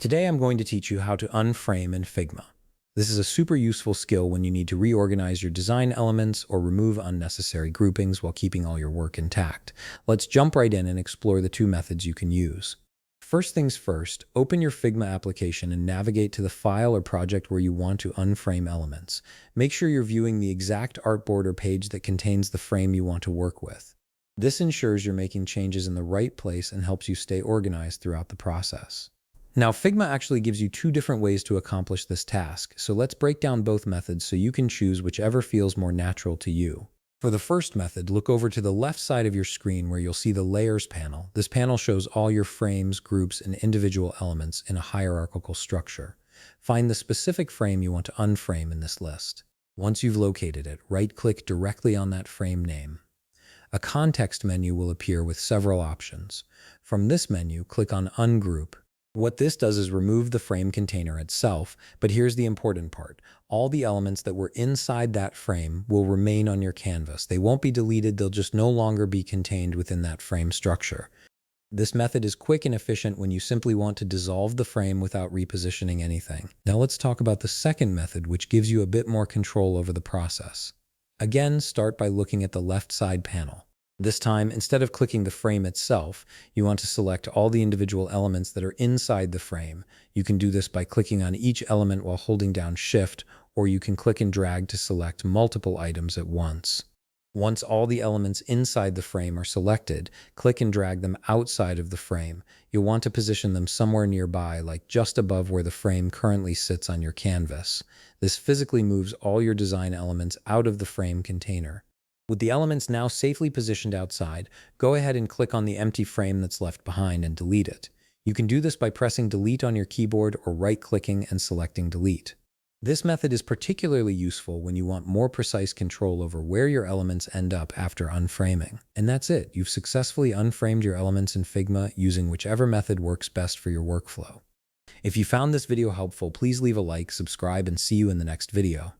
Today I'm going to teach you how to unframe in Figma. This is a super useful skill when you need to reorganize your design elements or remove unnecessary groupings while keeping all your work intact. Let's jump right in and explore the two methods you can use. First things first, open your Figma application and navigate to the file or project where you want to unframe elements. Make sure you're viewing the exact artboard or page that contains the frame you want to work with. This ensures you're making changes in the right place and helps you stay organized throughout the process. Now, Figma actually gives you two different ways to accomplish this task, so let's break down both methods so you can choose whichever feels more natural to you. For the first method, look over to the left side of your screen where you'll see the Layers panel. This panel shows all your frames, groups, and individual elements in a hierarchical structure. Find the specific frame you want to unframe in this list. Once you've located it, right-click directly on that frame name. A context menu will appear with several options. From this menu, click on Ungroup. What this does is remove the frame container itself, but here's the important part. All the elements that were inside that frame will remain on your canvas. They won't be deleted, they'll just no longer be contained within that frame structure. This method is quick and efficient when you simply want to dissolve the frame without repositioning anything. Now let's talk about the second method, which gives you a bit more control over the process. Again, start by looking at the left side panel. This time, instead of clicking the frame itself, you want to select all the individual elements that are inside the frame. You can do this by clicking on each element while holding down Shift, or you can click and drag to select multiple items at once. Once all the elements inside the frame are selected, click and drag them outside of the frame. You'll want to position them somewhere nearby, like just above where the frame currently sits on your canvas. This physically moves all your design elements out of the frame container. With the elements now safely positioned outside, go ahead and click on the empty frame that's left behind and delete it. You can do this by pressing Delete on your keyboard or right-clicking and selecting Delete. This method is particularly useful when you want more precise control over where your elements end up after unframing. And that's it. You've successfully unframed your elements in Figma using whichever method works best for your workflow. If you found this video helpful, please leave a like, subscribe, and see you in the next video.